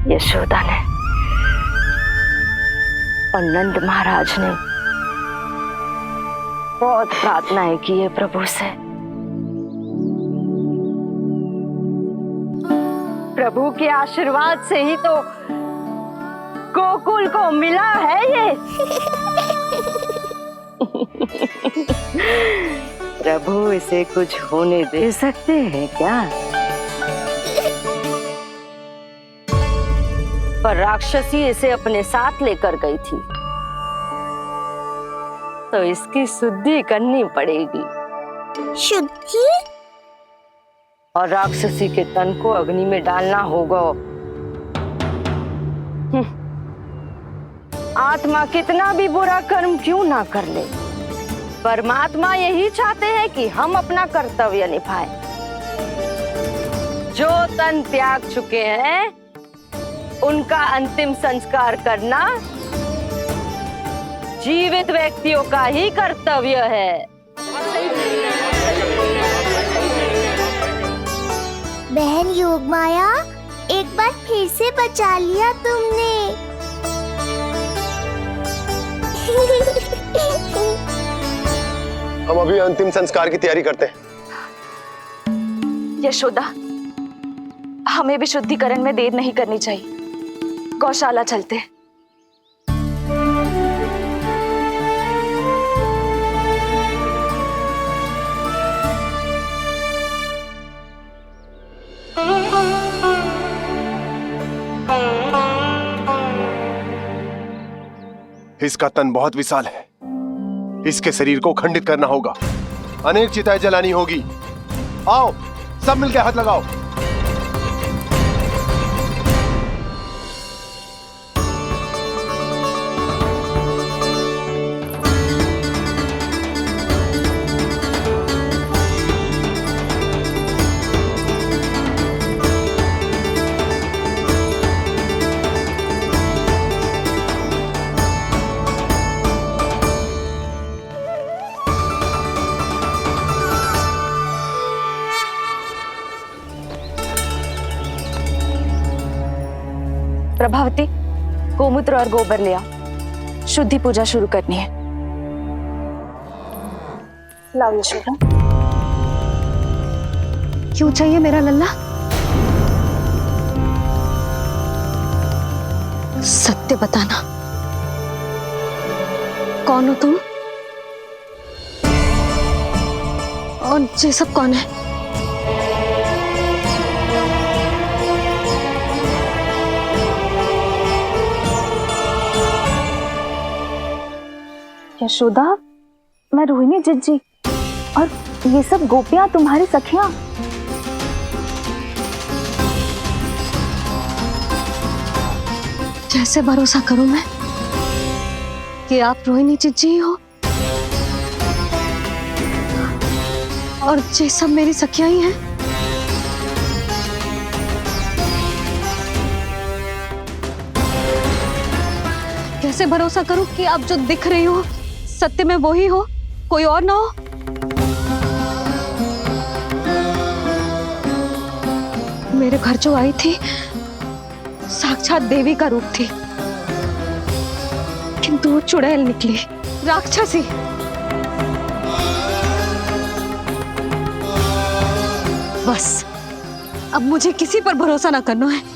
यशोदा ने और नंद महाराज ने बहुत प्रार्थनाएं की है प्रभु से। प्रभु के आशीर्वाद से ही तो गोकुल को मिला है ये। प्रभु इसे कुछ होने दे सकते हैं क्या? पर राक्षसी इसे अपने साथ लेकर गई थी, तो इसकी शुद्धि करनी पड़ेगी। शुद्धि? और राक्षसी के तन को अग्नि में डालना होगा। आत्मा कितना भी बुरा कर्म क्यों ना कर ले, परमात्मा यही चाहते हैं कि हम अपना कर्तव्य निभाएं। जो तन त्याग चुके हैं उनका अंतिम संस्कार करना जीवित व्यक्तियों का ही कर्तव्य है। बहन योगमाया, एक बार फिर से बचा लिया तुमने। हम अभी अंतिम संस्कार की तैयारी करते हैं। यशोदा, हमें भी शुद्धिकरण में देर नहीं करनी चाहिए। गौशाला चलते हैं। इसका तन बहुत विशाल है, इसके शरीर को खंडित करना होगा, अनेक चिताएं जलानी होगी। आओ सब मिलकर हाथ लगाओ। प्रभावती, गोमूत्र और गोबर ले आओ। शुद्धि पूजा शुरू करनी है। लाओ यशोदा। क्यों चाहिए मेरा लल्ला? सत्य बताना, कौन हो तुम और ये सब कौन है? यशोदा, मैं रोहिणी जिज्जी और ये सब गोपियां तुम्हारी सखियां। कैसे भरोसा करूं मैं कि आप रोहिणी जिज्जी हो और ये सब मेरी सखियां ही हैं? कैसे भरोसा करूं कि आप जो दिख रही हो सत्य में वो ही हो, कोई और ना हो? मेरे घर जो आई थी साक्षात देवी का रूप थी, किंतु वो चुड़ैल निकली, राक्षसी। बस अब मुझे किसी पर भरोसा ना करना है।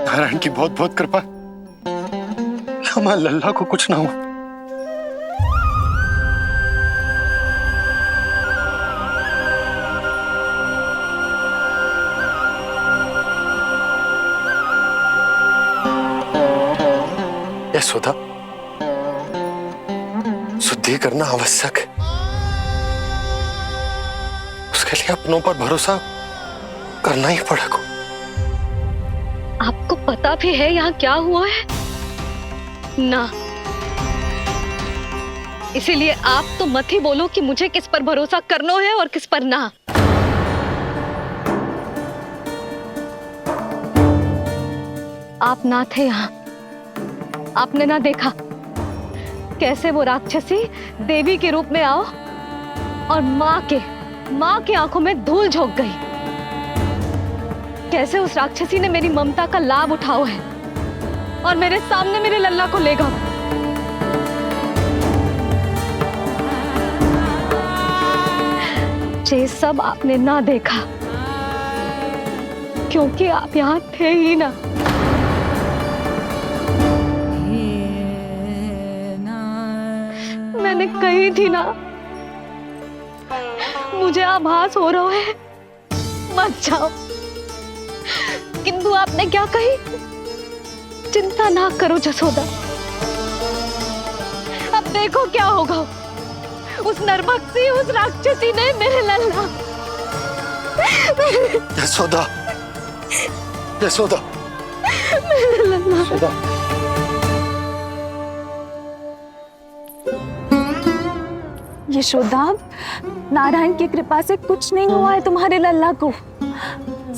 नारायण की बहुत बहुत कृपा, हमारे लल्ला को कुछ ना हो। यशोदा, शुद्धि करना आवश्यक है। उसके लिए अपनों पर भरोसा करना ही पड़ेगा। आपको पता भी है यहाँ क्या हुआ है ना, इसीलिए आप तो मत ही बोलो कि मुझे किस पर भरोसा करना है और किस पर ना। आप ना थे यहाँ, आपने ना देखा कैसे वो राक्षसी देवी के रूप में आओ और माँ के आंखों में धूल झोंक गई। कैसे उस राक्षसी ने मेरी ममता का लाभ उठाओ है और मेरे सामने मेरे लल्ला को ले गया। ये सब आपने ना देखा क्योंकि आप यहाँ थे ही ना। मैंने कही थी ना, मुझे आभास हो रहा है मत जाओ, किंतु आपने क्या कही? चिंता ना करो जसोदा, अब देखो क्या होगा। उस नरभक्षी, उस राक्षसी ने मेरे लल्ला। यशोदा, यशोदा, मेरे लल्ला। यशोदा। यशोदा, नारायण की कृपा से कुछ नहीं हुआ है तुम्हारे लल्ला को।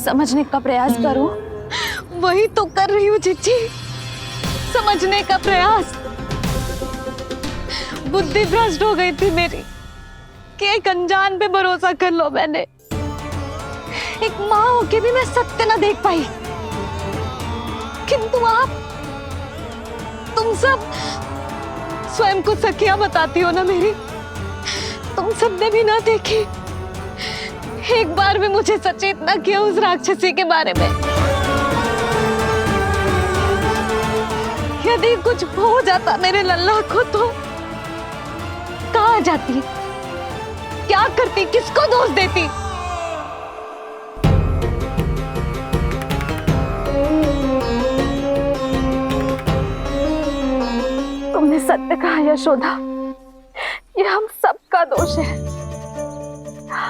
समझने का प्रयास करो। वही तो कर रही हूँ जीजी, समझने का प्रयास। बुद्धि भ्रष्ट हो गई थी मेरी कि एक अनजान पे भरोसा कर लो मैंने। एक माँ होके भी मैं सत्य ना देख पाई, किंतु आप, तुम सब स्वयं को सखिया बताती हो ना मेरी, तुम सबने भी ना देखी। एक बार भी मुझे सचेत ना किया उस राक्षसी के बारे में। यदि कुछ हो जाता मेरे लल्ला को तो कहाँ जाती, क्या करती, किसको दोष देती? तुमने सत्य कहा यशोदा, ये हम सबका दोष है।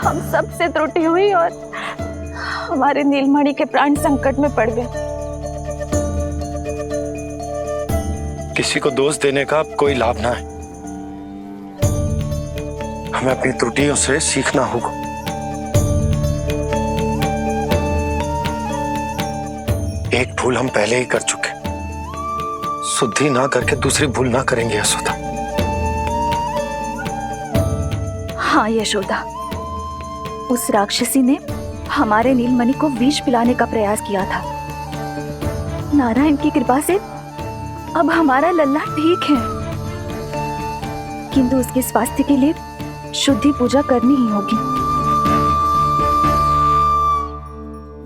हम सब से त्रुटि हुई और हमारे नीलमणि के प्राण संकट में पड़ गए। किसी को दोष देने का कोई लाभ ना है। हमें अपनी त्रुटियों से सीखना होगा। एक भूल हम पहले ही कर चुके, शुद्धि ना करके दूसरी भूल ना करेंगे यशोदा। हाँ यशोदा, उस राक्षसी ने हमारे नीलमणि को विष पिलाने का प्रयास किया था। नारायण की कृपा से अब हमारा लल्ला ठीक है, किंतु उसके स्वास्थ्य के लिए शुद्धि पूजा करनी ही होगी।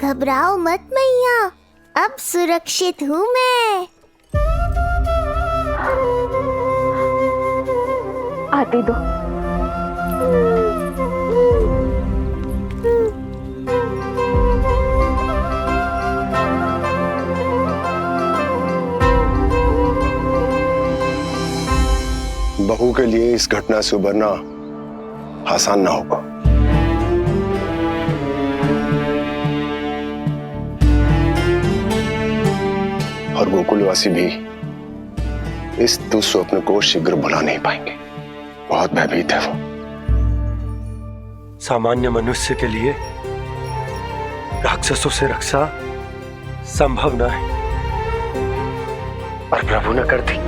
घबराओ मत मैया, अब सुरक्षित हूँ मैं। आती दो। बहू के लिए इस घटना से उबरना आसान ना होगा। और गोकुलवासी भी इस दुस्वप्न को शीघ्र भुला नहीं पाएंगे। बहुत भयभीत है वो। सामान्य मनुष्य के लिए राक्षसों से रक्षा संभव न है, पर प्रभु ने कर दी।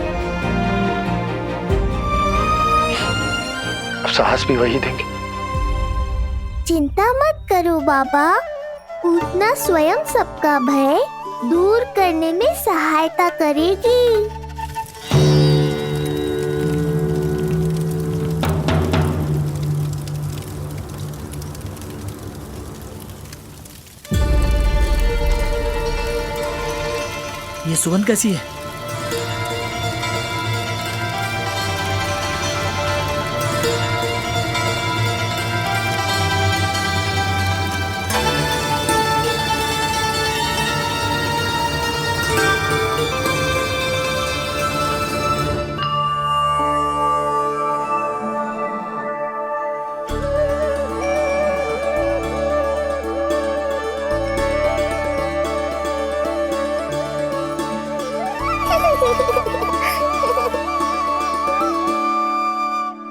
अब साहस भी वही देंगे। चिंता मत करो बाबा, पूतना स्वयं सबका भय दूर करने में सहायता करेगी। ये सुगंध कैसी है?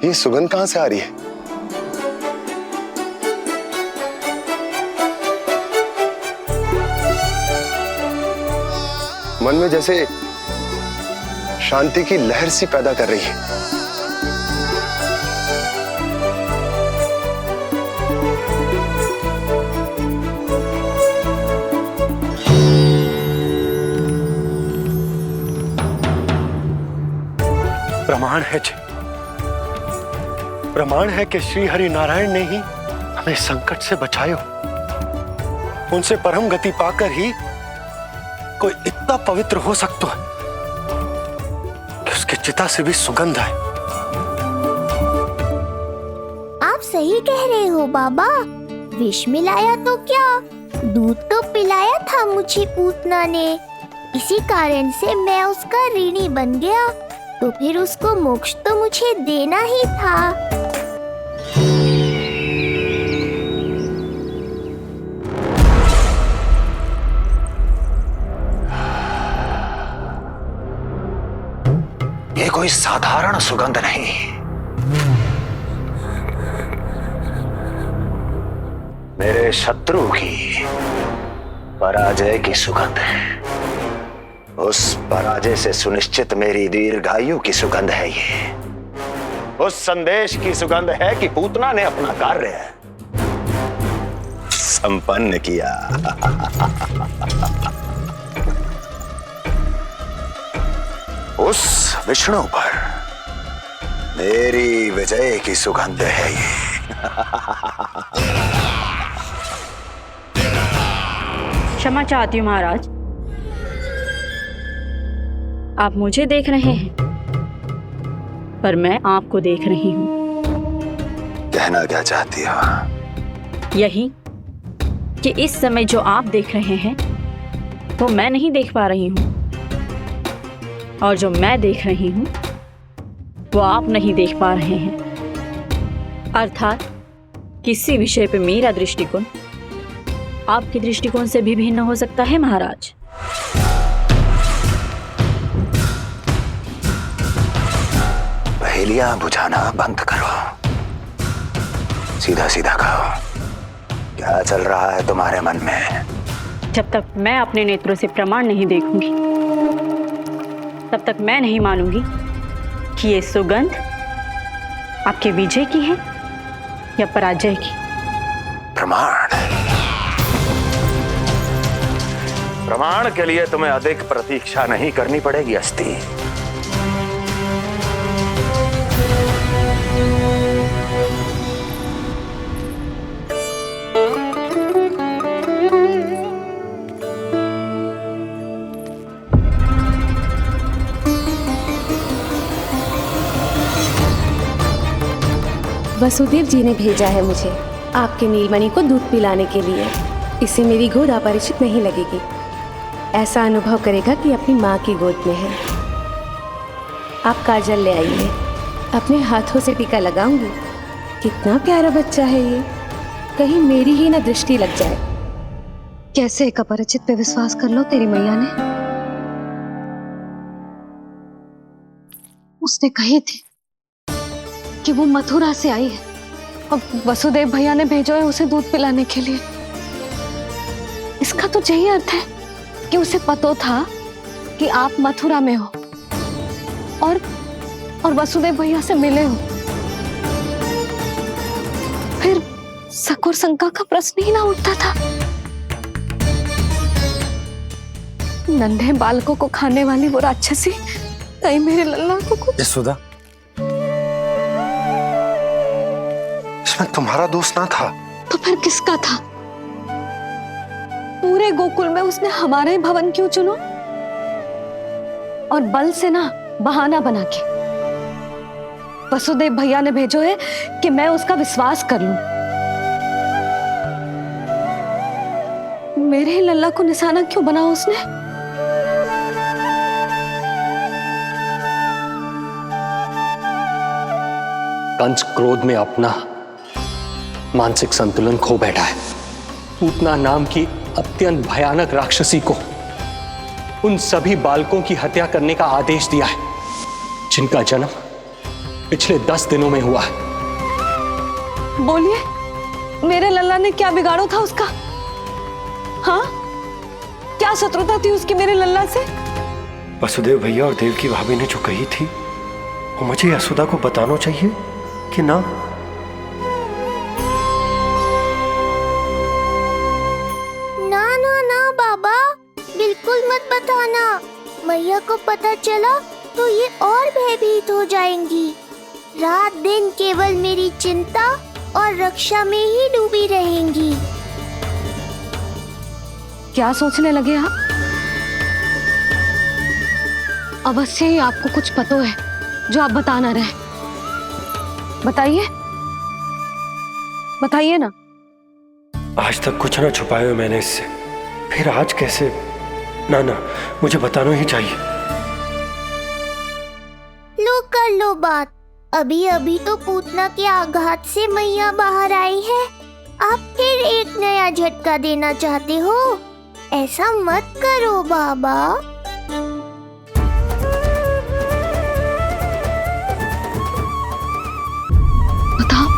ये सुगंध कहां से आ रही है? मन में जैसे शांति की लहर सी पैदा कर रही है। प्रमाण है जी, प्रमाण है कि श्री हरि नारायण ने ही हमें संकट से बचायो। उनसे परम गति पाकर ही कोई इतना पवित्र हो सकता है कि उसकी चिता से भी सुगंध आए। आप सही कह रहे हो बाबा। विष मिलाया तो क्या, दूध तो पिलाया था मुझे पूतना ने। इसी कारण से मैं उसका ऋणी बन गया, तो फिर उसको मोक्ष तो मुझे देना ही था। ये कोई साधारण सुगंध नहीं, मेरे शत्रु की पराजय की सुगंध है। उस पराजय से सुनिश्चित मेरी दीर्घायु की सुगंध है ये। उस संदेश की सुगंध है कि पूतना ने अपना कार्य संपन्न किया। उस विष्णु पर मेरी विजय की सुगंध है ये। क्षमा चाहती हूँ महाराज, आप मुझे देख रहे हैं पर मैं आपको देख रही हूँ। कहना क्या चाहती हो? यही कि इस समय जो आप देख रहे हैं वो मैं नहीं देख पा रही हूँ, और जो मैं देख रही हूँ वो आप नहीं देख पा रहे हैं। अर्थात किसी विषय पे मेरा दृष्टिकोण आपके दृष्टिकोण से भी भिन्न हो सकता है महाराज। पहेलियां बुझाना बंद करो, सीधा सीधा कहो, क्या चल रहा है तुम्हारे मन में? जब तक मैं अपने नेत्रों से प्रमाण नहीं देखूंगी तब तक मैं नहीं मानूंगी कि ये सुगंध आपके विजय की है या पराजय की। प्रमाण के लिए तुम्हें अधिक प्रतीक्षा नहीं करनी पड़ेगी अस्ति। वसुदेव जी ने भेजा है मुझे आपके नीलमणि को दूध पिलाने के लिए। इससे मेरी गोद अपरिचित नहीं लगेगी, ऐसा अनुभव करेगा कि अपनी माँ की गोद में है। आप काजल ले आइए, अपने हाथों से टीका लगाऊंगी। कितना प्यारा बच्चा है ये, कहीं मेरी ही ना दृष्टि लग जाए। कैसे एक अपरिचित पे विश्वास कर लो तेरी मैया ने? उसने कही थी कि वो मथुरा से आई है और वसुदेव भैया ने भेजा है उसे दूध पिलाने के लिए। इसका तो यही अर्थ है कि उसे पता था कि आप मथुरा में हो और वसुदेव भैया से मिले हो। फिर शक और शंका का प्रश्न ही ना उठता था। नन्हे बालकों को खाने वाली वो राक्षसी कहीं मेरे लल्ला को कुछ। यशोदा, इसमें तुम्हारा दोष ना था। तो फिर किसका था? पूरे गोकुल में उसने हमारा ही भवन क्यों चुना? और बल से ना बहाना बना के वसुदेव भैया ने भेजो है कि मैं उसका विश्वास कर लूं। मेरे ही लल्ला को निशाना क्यों बनाया उसने? कंस क्रोध में अपना मानसिक संतुलन खो बैठा है। पूतना नाम की अत्यंत भयानक राक्षसी को उन सभी बालकों की हत्या करने का आदेश दिया है जिनका जन्म पिछले 10 दिनों में हुआ है। बोलिए, मेरे लल्ला ने क्या बिगाड़ो था उसका? हाँ, क्या शत्रुता थी उसकी मेरे लल्ला से? वसुदेव भैया और देवकी भाभी ने जो कही थी वो मुझे यशोदा को बताना चाहिए कि ना? ना ना ना बाबा, बिल्कुल मत बताना। मैया को पता चला तो ये और भयभीत हो जाएंगी। रात दिन केवल मेरी चिंता और रक्षा में ही डूबी रहेंगी। क्या सोचने लगे आप? अवश्य ही आपको कुछ पता है जो आप बता ना रहे। बताइए, बताइए ना। आज तक कुछ ना छुपाया हो मैंने इससे, फिर आज कैसे? ना ना, मुझे बताना ही चाहिए। लो कर लो बात। अभी अभी तो पूतना के आघात से मैया बाहर आई है, आप फिर एक नया झटका देना चाहते हो? ऐसा मत करो बाबा। बताओ।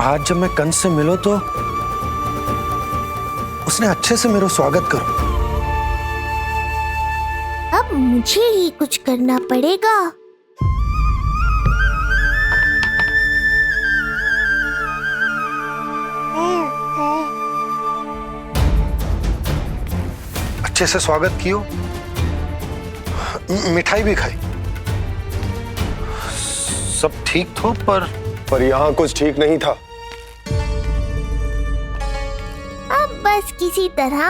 आज जब मैं कंस से मिलो तो उसने अच्छे से मेरा स्वागत करो। अब मुझे ही कुछ करना पड़ेगा। अच्छे से स्वागत कियो, मिठाई भी खाई, सब ठीक तो, पर यहाँ कुछ ठीक नहीं था। अब बस किसी तरह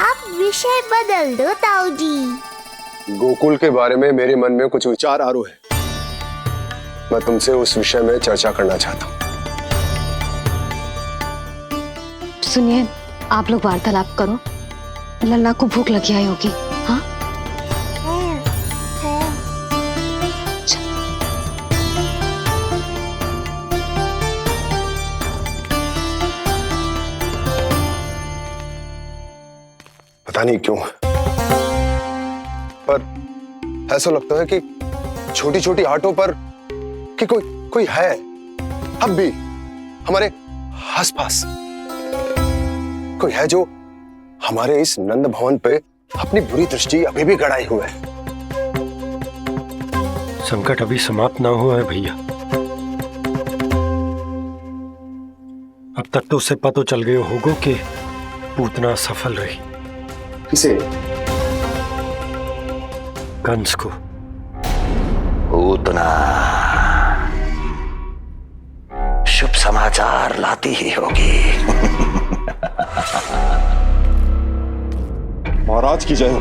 आप विषय बदल दो ताऊ जी। गोकुल के बारे में मेरे मन में कुछ विचार आ रहे हैं। मैं तुमसे उस विषय में चर्चा करना चाहता हूँ। सुनिए, आप लोग वार्तालाप करो। लल्ला को भूख लगी आई होगी। हाँ, पता नहीं क्यों, पर ऐसा लगता है कि छोटी छोटी आटों पर कि कोई है अब भी हमारे आसपास। कोई है जो हमारे इस नंद भवन पे अपनी बुरी दृष्टि अभी भी गड़ाए हुए है। संकट अभी समाप्त ना हुआ है भैया। अब तक तो उसे पता चल गया होगा कि पूतना सफल रही। किसे? कंस को। पूतना शुभ समाचार लाती ही होगी। महाराज की जय हो।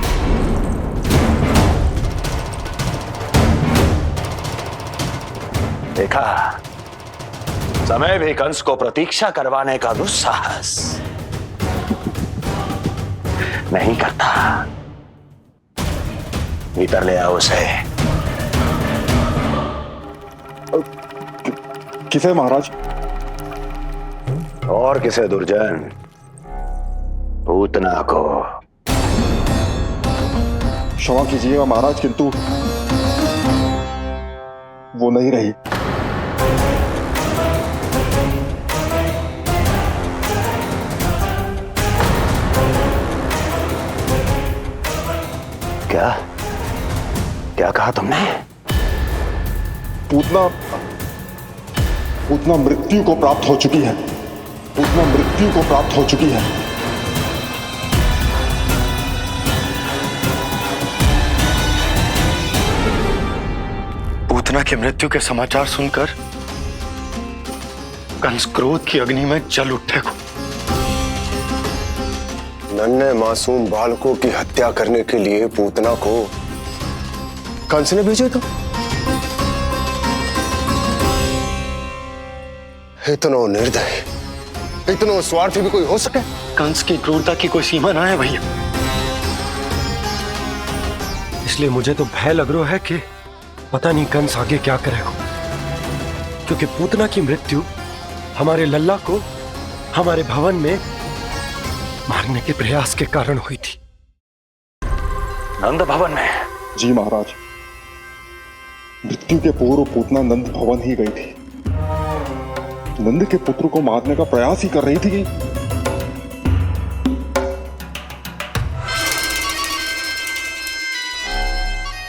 देखा, समय भी कंस को प्रतीक्षा करवाने का दुस्साहस नहीं करता। भीतर ले आओ उसे। किसे महाराज? और किसे दुर्जन? पूतना को। क्षमा कीजिएगा महाराज, किंतु वो नहीं रही। क्या क्या कहा तुमने? पूतना मृत्यु को प्राप्त हो चुकी है। पूतना मृत्यु को प्राप्त हो चुकी है। पूतना की मृत्यु के समाचार सुनकर कंस क्रोध की अग्नि में जल उठेगा। नन्हे मासूम बालकों की हत्या करने के लिए पूतना को कंस ने भेजेगा। इतना निर्दय, इतना स्वार्थी भी कोई हो सके? कंस की क्रूरता की कोई सीमा ना है भैया। इसलिए मुझे तो भय लग रहा है कि पता नहीं कंस आगे क्या करेगा, क्योंकि पूतना की मृत्यु हमारे लल्ला को हमारे भवन में मारने के प्रयास के कारण हुई थी। नंद भवन में? जी महाराज, मृत्यु के पूर्व पूतना नंद भवन ही गई थी। नंद के पुत्र को मारने का प्रयास ही कर रही थी।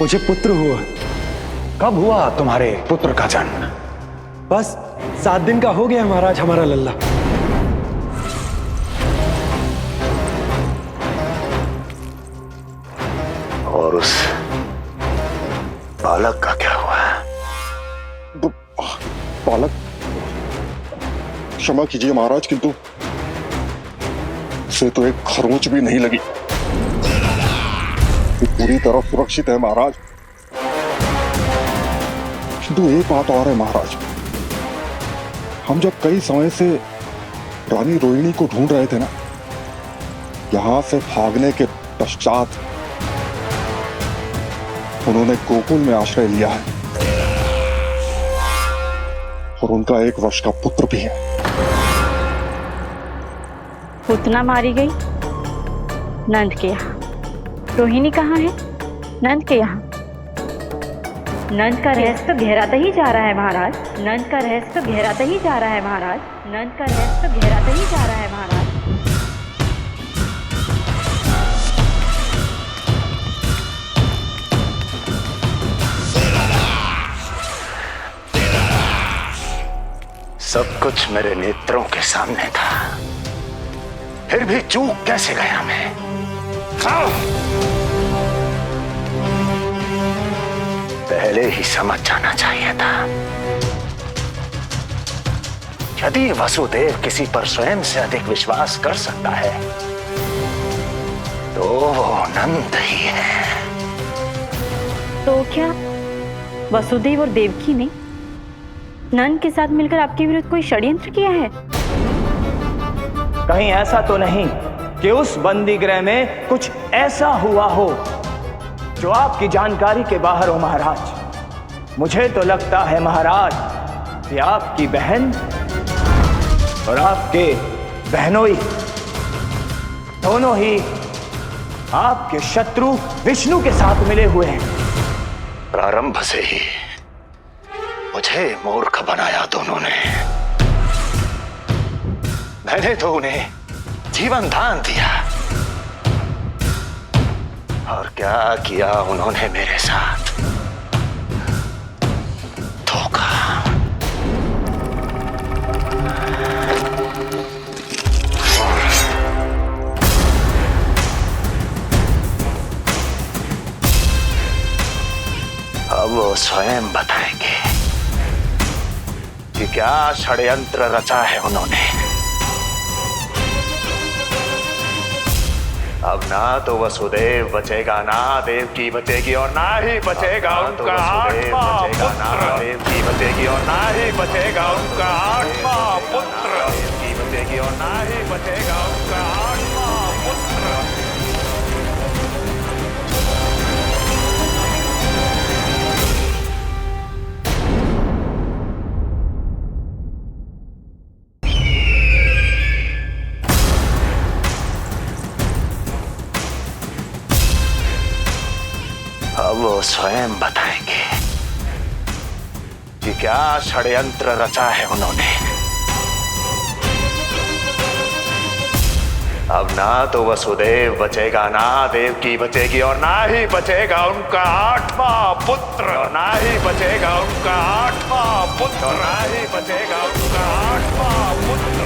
मुझे पुत्र हुआ। कब हुआ तुम्हारे पुत्र का जन्म? बस 7 दिन का हो गया महाराज हमारा लल्ला। और उस बालक का क्या हुआ? बालक, क्षमा कीजिए महाराज, किंतु उसे तो एक खरोंच भी नहीं लगी। ये पूरी तरह सुरक्षित है महाराज। किंतु एक बात और है महाराज, हम जब कई समय से रानी रोहिणी को ढूंढ रहे थे ना, यहां से भागने के पश्चात उन्होंने गोकुल में आश्रय लिया है और उनका 1 वर्ष का पुत्र भी है। पूतना मारी गई नंद के यहाँ। रोहिणी कहाँ है? नंद के यहाँ। नंद का रहस्य तो गहराता ही जा रहा है महाराज। नंद का रहस्य तो गहराता ही जा रहा है महाराज। नंद का रहस्य तो गहराता ही जा रहा है महाराज। सब कुछ मेरे नेत्रों के सामने था, फिर भी चूक कैसे गया मैं? पहले ही समझ जाना चाहिए था। यदि वसुदेव किसी पर स्वयं से अधिक विश्वास कर सकता है तो वो नंद ही है। तो क्या वसुदेव और देवकी ने नंद के साथ मिलकर आपके विरुद्ध कोई षड्यंत्र किया है? कहीं ऐसा तो नहीं कि उस बंदी गृह में कुछ ऐसा हुआ हो जो आपकी जानकारी के बाहर हो महाराज। मुझे तो लगता है महाराज कि आपकी बहन और आपके बहनोई दोनों ही आपके शत्रु विष्णु के साथ मिले हुए हैं। प्रारंभ से ही मुझे मूर्ख बनाया दोनों ने। मैंने तो उन्हें जीवन दान दिया और क्या किया उन्होंने मेरे साथ? धोखा। अब वो स्वयं बताएंगे कि क्या षड्यंत्र रचा है उन्होंने। अब ना तो वसुदेव बचेगा, ना देवकी बचेगी और ना ही बचेगा उनका आठवां पुत्र। देवकी बचेगी और ना ही बचेगा उनका आठवां पुत्र। देवकी बचेगी और ना ही बचेगा उनका आठवां पुत्र। अब वो स्वयं बताएंगे कि क्या षड्यंत्र रचा है उन्होंने। अब ना तो वसुदेव बचेगा, ना देवकी बचेगी और ना ही बचेगा उनका आठवां पुत्र। ना ही बचेगा उनका आठवां पुत्र। ना ही बचेगा उनका आठवां पुत्र।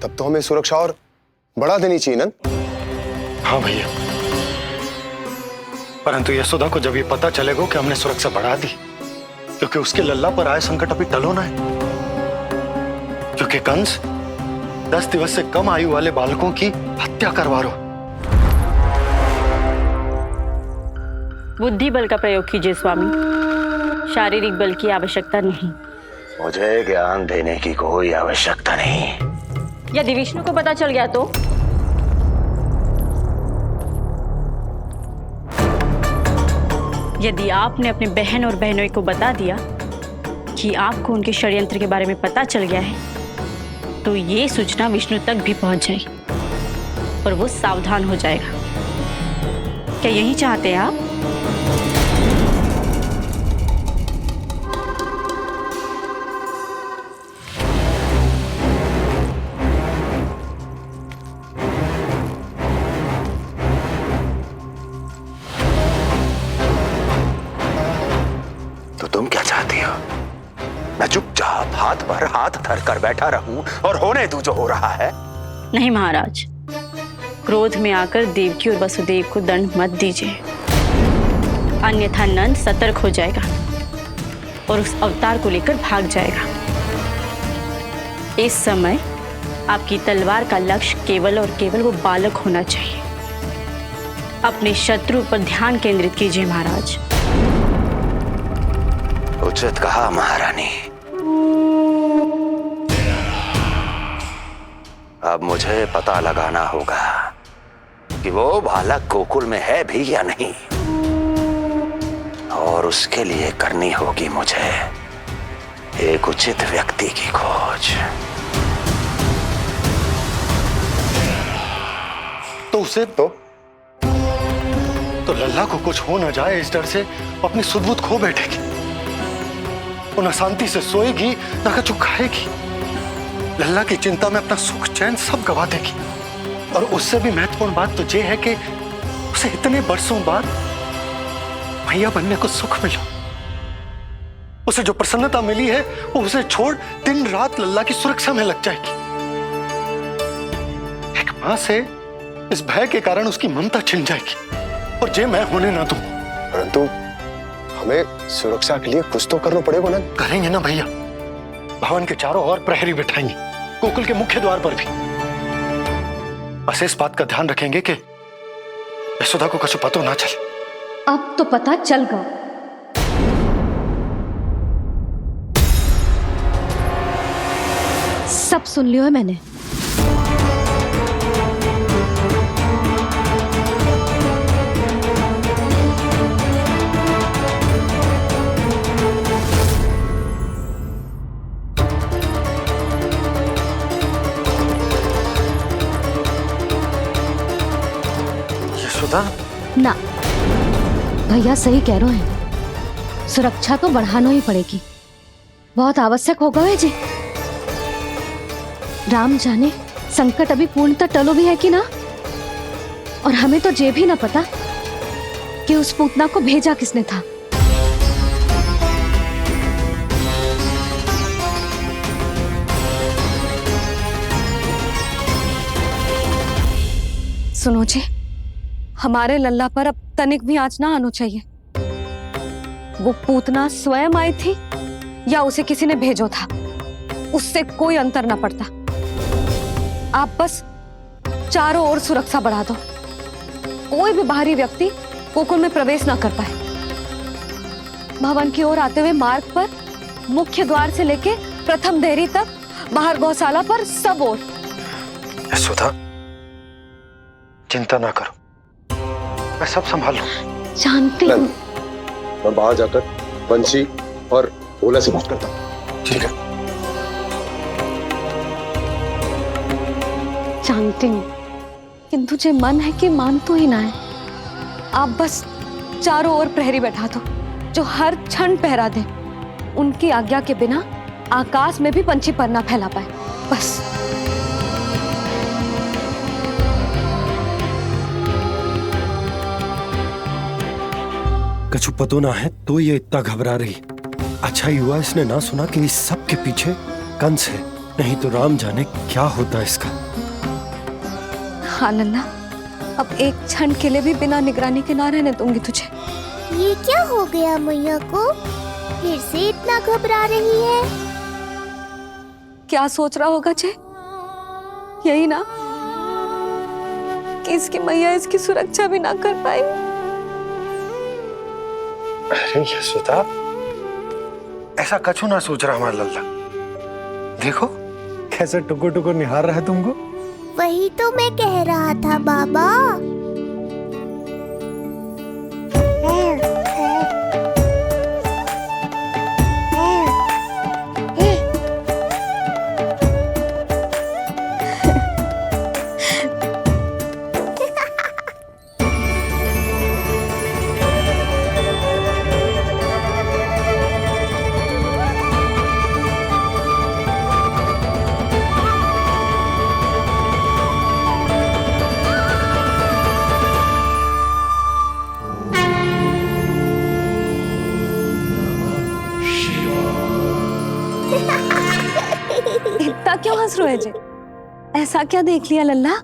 तब तो हमें सुरक्षा और बढ़ा देनी चाहिए नंद। हाँ भैया, परंतु यशोदा को जब ये पता चलेगा कि हमने सुरक्षा बढ़ा दी, क्योंकि उसके लल्ला पर आए संकट अभी टल होना है। क्योंकि कंस 10 दिवस से कम आयु वाले बालकों की हत्या करवा रहा। बुद्धि बल का प्रयोग कीजिए स्वामी, शारीरिक बल की आवश्यकता नहीं। मुझे ज्ञान देने की कोई आवश्यकता नहीं। यदि विष्णु को पता चल गया तो? यदि आपने अपनी बहन और बहनोई को बता दिया कि आपको उनके षड्यंत्र के बारे में पता चल गया है तो ये सूचना विष्णु तक भी पहुंच जाए और वो सावधान हो जाएगा। क्या यही चाहते हैं आप? तो तुम क्या चाहती हो? मैं चुपचाप हाथ पर हाथ धर कर बैठा रहूं और होने दूं जो हो रहा है? नहीं महाराज, क्रोध में आकर देवकी और वसुदेव को दंड मत दीजिए, अन्यथा नंद सतर्क हो जाएगा और उस अवतार को लेकर भाग जाएगा। इस समय आपकी तलवार का लक्ष्य केवल और केवल वो बालक होना चाहिए। अपने शत्रु पर ध्यान केंद्रित कीजिए महाराज। उचित कहा महारानी। अब मुझे पता लगाना होगा कि वो बालक गोकुल में है भी या नहीं, और उसके लिए करनी होगी मुझे एक उचित व्यक्ति की खोज। तो उसे तो लल्ला को कुछ हो ना जाए इस डर से अपनी सुध-बुध खो बैठेगी, वो न शांति से सोएगी न कुछ खाएगी। लल्ला की चिंता में अपना सुख चैन सब गवा देगी। और उससे भी महत्वपूर्ण बात तो ये है कि उसे इतने बरसों बाद भैया बनने को सुख मिला। उसे जो प्रसन्नता मिली है वो उसे छोड़ दिन रात लल्ला की सुरक्षा में लग जाएगी। एक मां से इस भय के कारण उसकी ममता छिन जाएगी, और ये मैं होने ना दूं। परंतु हमें सुरक्षा के लिए कुछ तो करना पड़ेगा ना। करेंगे ना भैया, भवन के चारों ओर प्रहरी बिठाएंगे, गोकुल के मुख्य द्वार पर भी। बस इस बात का ध्यान रखेंगे कि यशोदा को कुछ पता ना चले। अब तो पता चल गया। सब सुन लियो है मैंने। ना, भैया सही कह रहे हैं, सुरक्षा तो बढ़ाना ही पड़ेगी, बहुत आवश्यक होगा है जी। राम जाने संकट अभी पूर्णतः टलो भी है कि ना, और हमें तो ये भी ना पता कि उस पूतना को भेजा किसने था। सुनो जी, हमारे लल्ला पर अब तनिक भी आंच ना आना चाहिए। वो पूतना स्वयं आई थी या उसे किसी ने भेजो था, उससे कोई अंतर ना पड़ता। आप बस चारों ओर सुरक्षा बढ़ा दो, कोई भी बाहरी व्यक्ति गोकुल में प्रवेश ना कर पाए। भवन की ओर आते हुए मार्ग पर मुख्य द्वार से लेके प्रथम देहरी तक, बाहर गौशाला पर, सब ओर। यशोदा, चिंता ना करो, मैं सब संभाल लूं। जानती हूँ। मैं बाहर जाकर बंसी और ओला से बात करता हूँ। ठीक है। जानती हूँ, किंतु जे मन है कि मान तो ही ना है। आप बस चारों ओर प्रहरी बैठा दो, जो हर क्षण पहरा दे। उनकी आज्ञा के बिना आकाश में भी पंछी पर ना फैला पाए, बस। कछु पतो ना है तो ये इतना घबरा रही। अच्छा ही हुआ इसने ना सुना कि इस सब के पीछे कंस है, नहीं तो राम जाने क्या होता इसका। हाँ लल्ला, अब एक क्षण के लिए भी बिना निगरानी के ना रहने दूंगी तुझे। ये क्या हो गया मैया को, फिर से इतना घबरा रही है? क्या सोच रहा होगा चे? यही ना कि इसकी मैया इसकी सुरक्षा भी ना कर पाई। अरे यशोदा, ऐसा कछु ना सोच रहा हमारा लल्ला। देखो कैसे टुकुर टुकुर निहार रहा है तुमको। वही तो मैं कह रहा था बाबा। रोए जे? ऐसा क्या देख लिया लल्ला?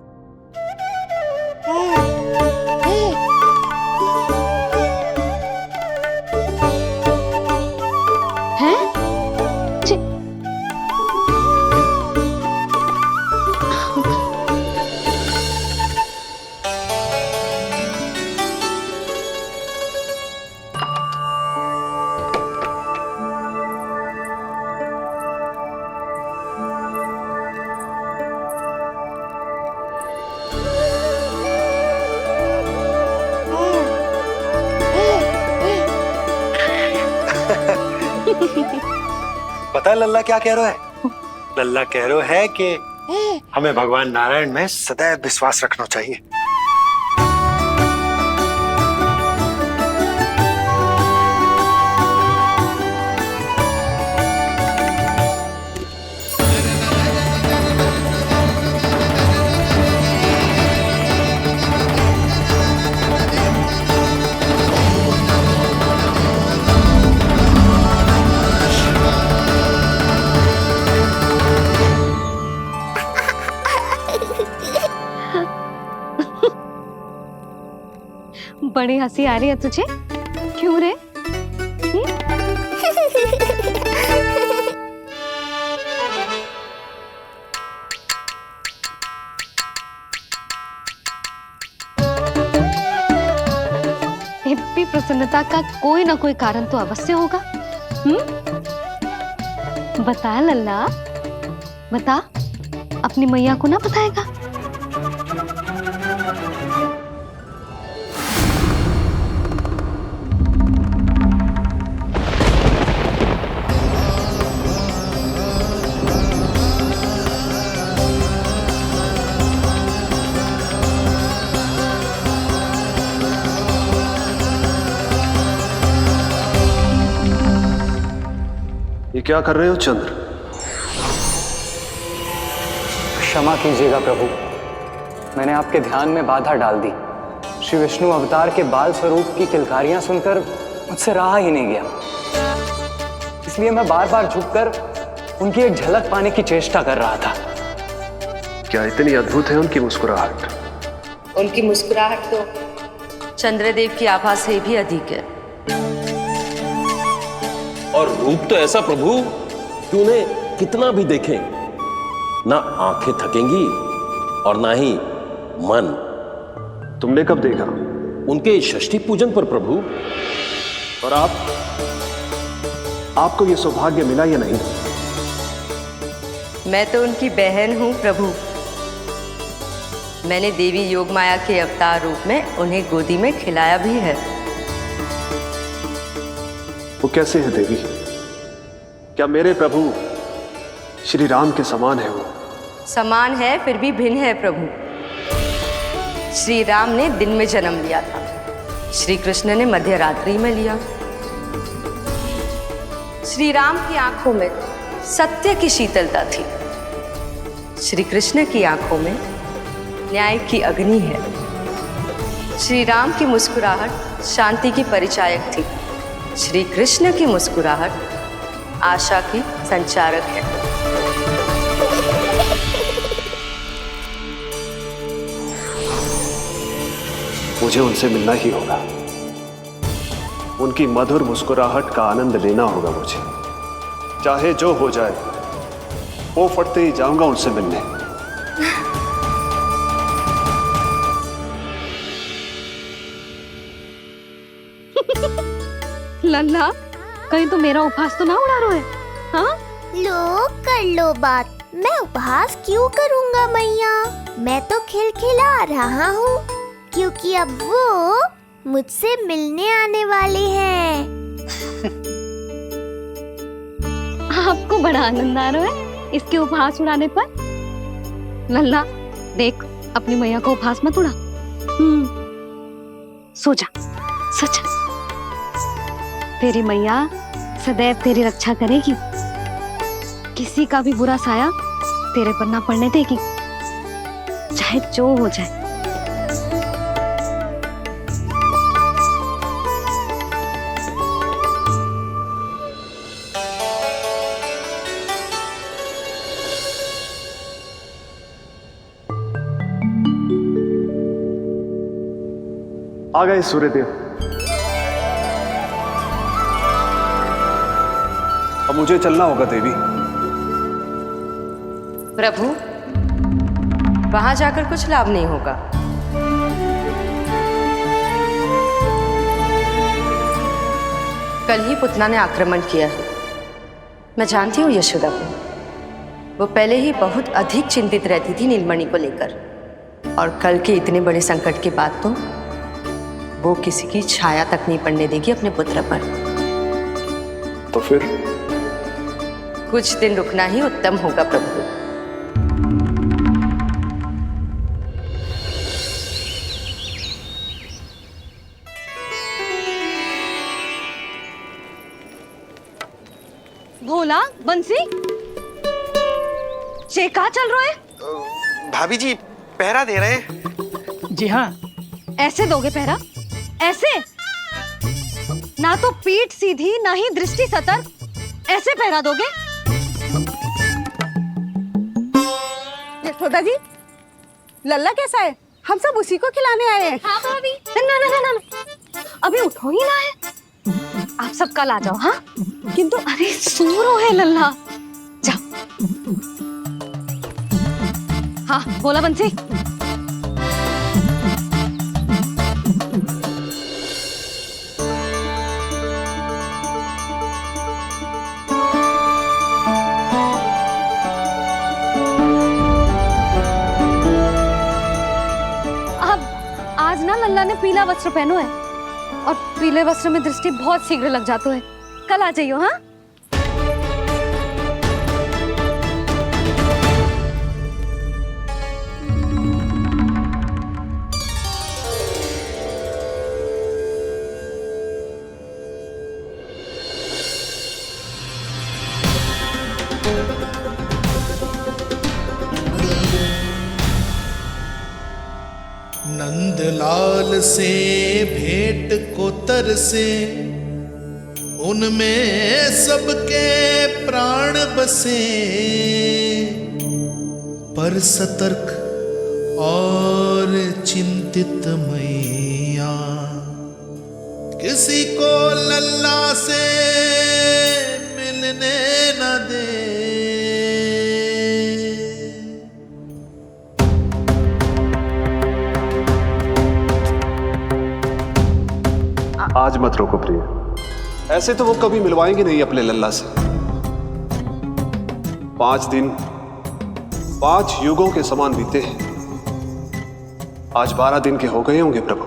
हैं? पता है लल्ला क्या कह रहा है? लल्ला कह रहा है कि हमें भगवान नारायण में सदैव विश्वास रखना चाहिए। बड़ी हंसी आ रही है तुझे, क्यों रे? हिप्पी प्रसन्नता का कोई ना कोई कारण तो अवश्य होगा। बता लल्ला, बता, अपनी मैया को ना बताएगा? ये क्या कर रहे हो चंद्र? क्षमा कीजिएगा प्रभु, मैंने आपके ध्यान में बाधा डाल दी। श्री विष्णु अवतार के बाल स्वरूप की किलकारियां सुनकर मुझसे रहा ही नहीं गया, इसलिए मैं बार बार झुककर उनकी एक झलक पाने की चेष्टा कर रहा था। क्या इतनी अद्भुत है उनकी मुस्कुराहट? उनकी मुस्कुराहट तो चंद्रदेव की आभा से भी अधिक है। और रूप तो ऐसा प्रभु कि उन्हें कितना भी देखें ना आंखें थकेंगी और ना ही मन। तुमने कब देखा? उनके षष्ठी पूजन पर प्रभु। और आपको यह सौभाग्य मिला या नहीं? मैं तो उनकी बहन हूं प्रभु। मैंने देवी योगमाया के अवतार रूप में उन्हें गोदी में खिलाया भी है। वो कैसे है देवी? क्या मेरे प्रभु श्री राम के समान है वो? समान है फिर भी भिन्न है प्रभु। श्री राम ने दिन में जन्म लिया था, श्री कृष्ण ने मध्य रात्रि में लिया। श्री राम की आंखों में सत्य की शीतलता थी, श्री कृष्ण की आंखों में न्याय की अग्नि है। श्री राम की मुस्कुराहट शांति की परिचायक थी, श्री कृष्ण की मुस्कुराहट आशा की संचारक है। मुझे उनसे मिलना ही होगा, उनकी मधुर मुस्कुराहट का आनंद लेना होगा मुझे। चाहे जो हो जाए, वो फटते ही जाऊंगा उनसे मिलने। लल्ला, कहीं तो मेरा उपहास तो ना उड़ा रहे? हाँ? लो कर लो बात, मैं उपहास क्यों करूँगा मैया? मैं तो खिलखिला रहा हूँ क्योंकि अब वो मुझसे मिलने आने वाले हैं। आपको बड़ा आनंद आ रहा है इसके उपहास उड़ाने पर? लल्ला देख, अपनी मैया को उपहास मत उड़ा। सो जा, सो जा। तेरी मैया सदैव तेरी रक्षा करेगी, किसी का भी बुरा साया तेरे पर ना पड़ने देगी, चाहे जो हो जाए। आ गए सूर्यदेव। अब मुझे चलना होगा देवी। प्रभु, वहां जाकर कुछ लाभ नहीं होगा। कल ही पुतना ने आक्रमण किया है। मैं जानती हूँ यशोदा को। वो पहले ही बहुत अधिक चिंतित रहती थी नीलमणि को लेकर, और कल के इतने बड़े संकट के बाद तो वो किसी की छाया तक नहीं पड़ने देगी अपने पुत्र पर। तो फिर कुछ दिन रुकना ही उत्तम होगा प्रभु। भोला, बंसी, ये कहाँ चल रहा है? भाभी जी पहरा दे रहे हैं। जी हाँ। ऐसे दोगे पहरा? ऐसे? ना तो पीठ सीधी ना ही दृष्टि सतर्क, ऐसे पहरा दोगे? यशोदा जी, लल्ला कैसा है? हम सब उसी को खिलाने आए हैं। हाँ भाभी। ना ना ना ना, अभी उठो ही ना है। आप सब कल आ जाओ। हाँ, किंतु अरे सूरो है लल्ला। जाओ। हाँ बोला बंसी। आज ना लल्ला ने पीला वस्त्र पहनो है, और पीले वस्त्र में दृष्टि बहुत शीघ्र लग जाती है। कल आ जाइयो। हाँ, नंदलाल से भेंट को तरसे, उनमें सबके प्राण बसे, पर सतर्क और चिंतित मैया किसी को लल्ला से मिलने न दे। आज मत रोको प्रिय, ऐसे तो वो कभी मिलवाएंगे नहीं अपने लल्ला से। 5 दिन 5 युगों के समान बीते हैं। आज 12 दिन के हो गए होंगे प्रभु।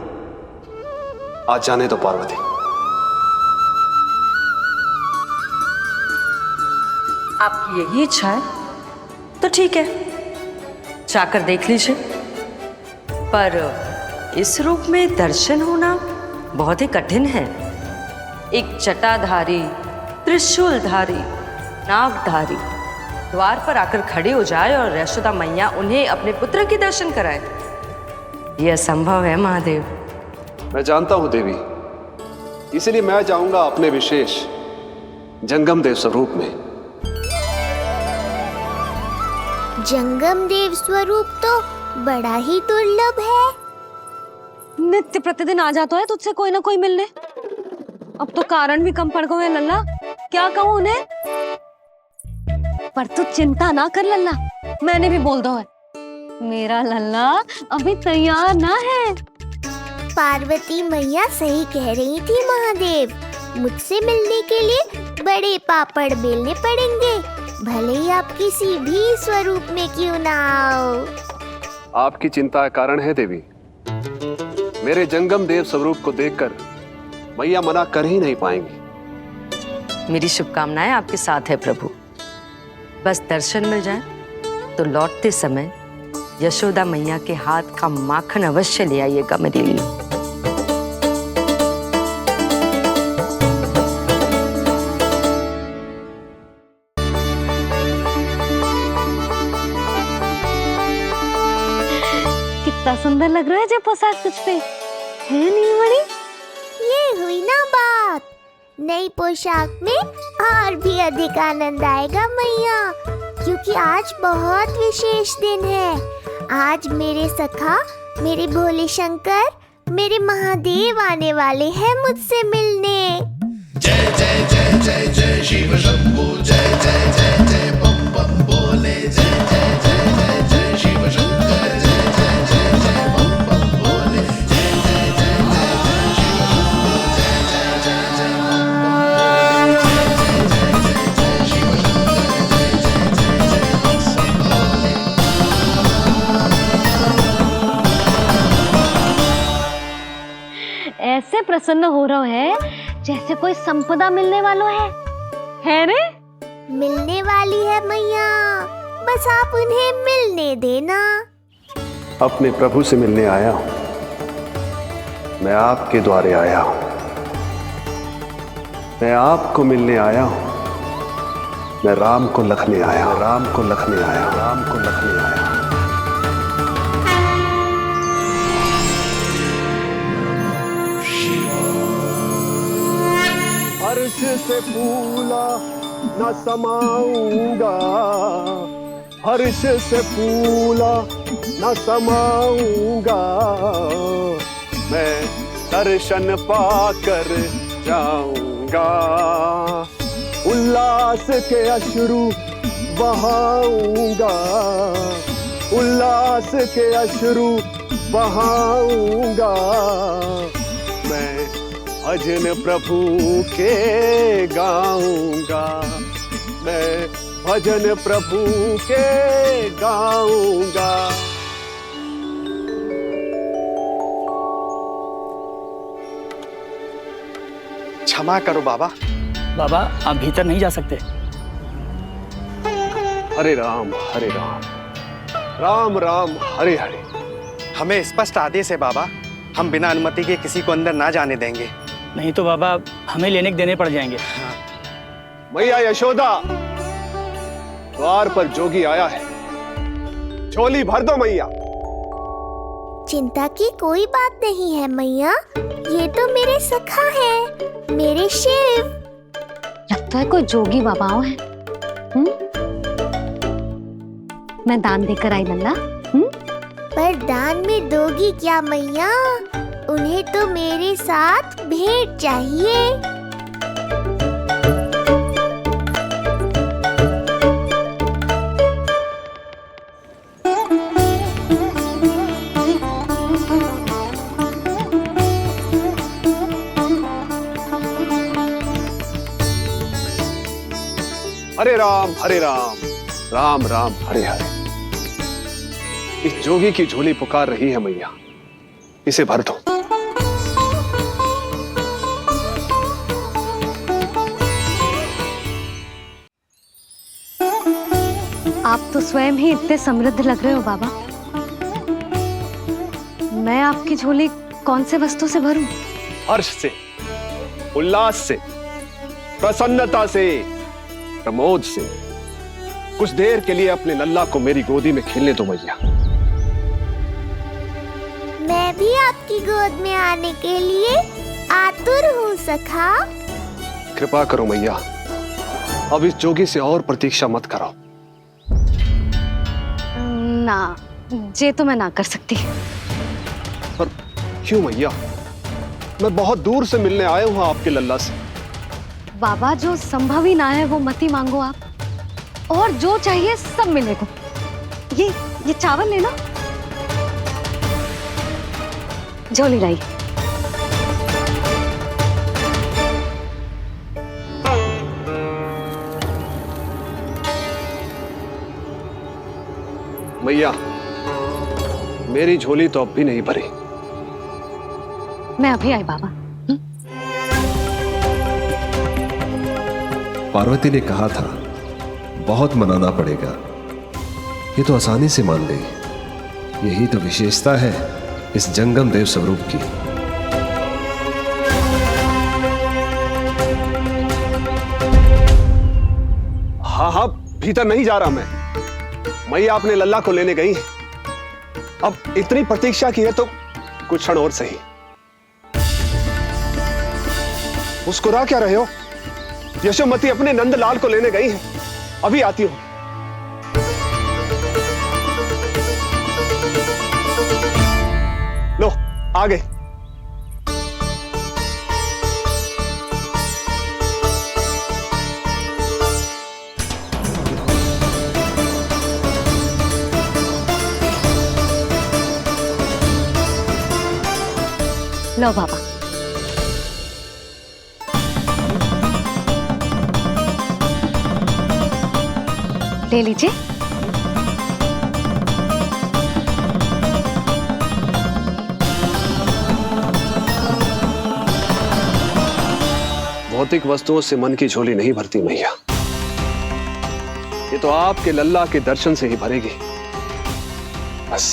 आज जाने दो पार्वती। आपकी यही इच्छा है तो ठीक है, जाकर देख लीजिए। पर इस रूप में दर्शन होना बहुत ही कठिन है। एक जटाधारी, त्रिशूलधारी, नागधारी द्वार पर आकर खड़े हो जाए और यशोदा मैया उन्हें अपने पुत्र के दर्शन कराए, यह असंभव है महादेव। मैं जानता हूं देवी, इसलिए मैं जाऊंगा अपने विशेष जंगम देव स्वरूप में। जंगम देव स्वरूप तो बड़ा ही दुर्लभ है। नित्य प्रतिदिन आ जाता है तुझसे कोई ना कोई मिलने। अब तो कारण भी कम पड़ गए हैं लल्ला, क्या कहूँ उन्हें। पर तू चिंता ना कर लल्ला, मैंने भी बोल दो है, मेरा लल्ला अभी तैयार ना है। पार्वती मैया सही कह रही थी महादेव, मुझसे मिलने के लिए बड़े पापड़ बेलने पड़ेंगे, भले ही आप किसी भी स्वरूप में क्यों ना आओ। आपकी चिंता का कारण है देवी। मेरे जंगम देव स्वरूप को देखकर मैया मना कर ही नहीं पाएंगी। मेरी शुभकामनाएं आपके साथ है प्रभु। बस दर्शन मिल जाए तो लौटते समय यशोदा मैया के हाथ का माखन अवश्य ले आइएगा मेरे लिए। कितना सुंदर लग रहा है जब पोशाक तुझ पे है नीलमणि। ये हुई ना बात, नई पोशाक में और भी अधिक आनंद आएगा मैया, क्योंकि आज बहुत विशेष दिन है। आज मेरे सखा, मेरे भोले शंकर मेरे महादेव आने वाले हैं मुझसे मिलने। जय जय जय जय जय शिव शंभू, जय जय जय जय बम बम बोले, जय जय जय जय जय शिव शंकर, जय जय जय जय बम बम बोले, जय जय जय जय जय शिव शंभू, जय जय जय जय बम बम बोले, जय जय जय जय शिव शंकर, जय जय जय जय बम बम बोले। ऐसे प्रसन्न हो रहा है जैसे कोई संपदा मिलने वाला है रे? मिलने वाली है मैया, बस आप उन्हें मिलने देना। अपने प्रभु से मिलने आया हूं, मैं आपके द्वारे आया हूं, मैं आपको मिलने आया हूं, मैं राम को लखने आया हूं, राम को लखने आया हूं, राम को लखने आया हूं। हर्ष से फूला न समाऊंगा, हर्ष से फूला न समाऊंगा, मैं दर्शन पाकर जाऊंगा, उल्लास के अश्रु बहाऊंगा, उल्लास के अश्रु बहाऊंगा, मैं भजन प्रभु के गाऊंगा, मैं भजन प्रभु के गाऊंगा। क्षमा करो बाबा। बाबा आप भीतर नहीं जा सकते। हरे राम हरे राम, राम राम हरे हरे। हमें स्पष्ट आदेश है बाबा, हम बिना अनुमति के किसी को अंदर ना जाने देंगे। नहीं तो बाबा हमें लेने के देने पड़ जाएंगे। मैया यशोदा, द्वार पर जोगी आया है, झोली भर दो मैया। चिंता की कोई बात नहीं है मैया, ये तो मेरे सखा है, मेरे शिव। लगता है कोई जोगी बाबाओं है। मैं दान देकर आई लल्ला। पर दान में दोगी क्या मैया? उन्हें तो मेरे साथ भेंट चाहिए। हरे राम हरे राम, राम राम हरे हरे। इस जोगी की झोली पुकार रही है मैया, इसे भर दो। आप तो स्वयं ही इतने समृद्ध लग रहे हो बाबा। मैं आपकी झोली कौन से वस्तु से भरूं? हर्ष से, उल्लास से, प्रसन्नता से, प्रमोद से। कुछ देर के लिए अपने लल्ला को मेरी गोदी में खेलने दो मैया। मैं भी आपकी गोद में आने के लिए आतुर हूँ सखा। कृपा करो मैया, अब इस जोगी से और प्रतीक्षा मत कराओ। ना, ये तो मैं ना कर सकती। पर क्यों मैया? मैं बहुत दूर से मिलने आया हूँ आपके लल्ला से। बाबा जो संभव ही ना है वो मत ही मांगो आप, और जो चाहिए सब मिलेगा। ये चावल लेना, झोली लाई। मैया, मेरी झोली तो अब भी नहीं भरी। मैं अभी आई बाबा। पार्वती ने कहा था बहुत मनाना पड़ेगा, ये तो आसानी से मान गई। यही तो विशेषता है इस जंगम देव स्वरूप की। हाँ हाँ, भीतर नहीं जा रहा मैं। मैया अपने लल्ला को लेने गई है। अब इतनी प्रतीक्षा की है तो कुछ क्षण और सही। मुस्कुरा क्या रहे हो? यशोमती अपने नंदलाल को लेने गई है, अभी आती हूं। लो, आ गई। लो बाबा। ले लीजिए। भौतिक वस्तुओं से मन की झोली नहीं भरती मैया, ये तो आपके लल्ला के दर्शन से ही भरेगी। बस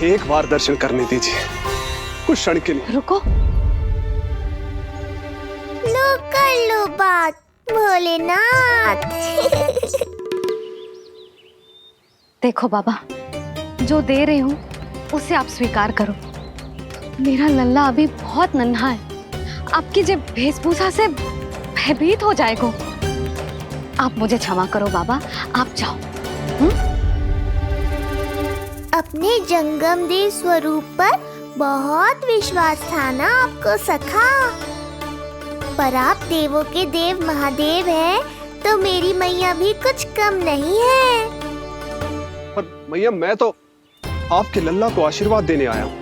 एक बार दर्शन करने दीजिए, कुछ क्षण के लिए। रुको। लो कर लो बात भोलेनाथ। देखो बाबा, जो दे रही हूँ उसे आप स्वीकार करो। मेरा लल्ला अभी बहुत नन्हा है, आपकी जे वेशभूषा से भयभीत हो जाएगा। आप मुझे क्षमा करो बाबा, आप जाओ। अपने जंगम देव स्वरूप पर बहुत विश्वास था ना आपको सखा, पर आप देवों के देव महादेव हैं, तो मेरी मैया भी कुछ कम नहीं है। पर मैया, मैं तो आपके लल्ला को आशीर्वाद देने आया हूँ।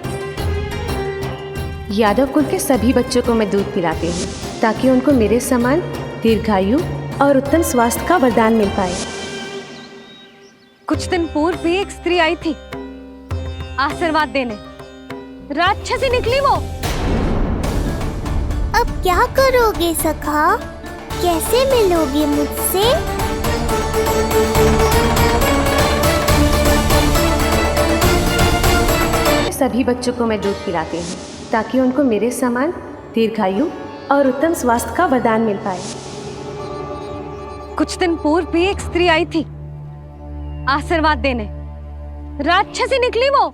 यादव कुल के सभी बच्चों को मैं दूध पिलाती हूँ ताकि उनको मेरे समान दीर्घायु और उत्तम स्वास्थ्य का वरदान मिल पाए। कुछ दिन पूर्व भी एक स्त्री आई थी आशीर्वाद देने, राक्षसी निकली वो। अब क्या करोगे सखा, कैसे मिलोगे मुझसे? सभी बच्चों को मैं दूध पिलाती हूँ ताकि उनको मेरे समान दीर्घायु और उत्तम स्वास्थ्य का वरदान मिल पाए। कुछ दिन पूर्व भी एक स्त्री आई थी आशीर्वाद देने, राक्षसी निकली वो।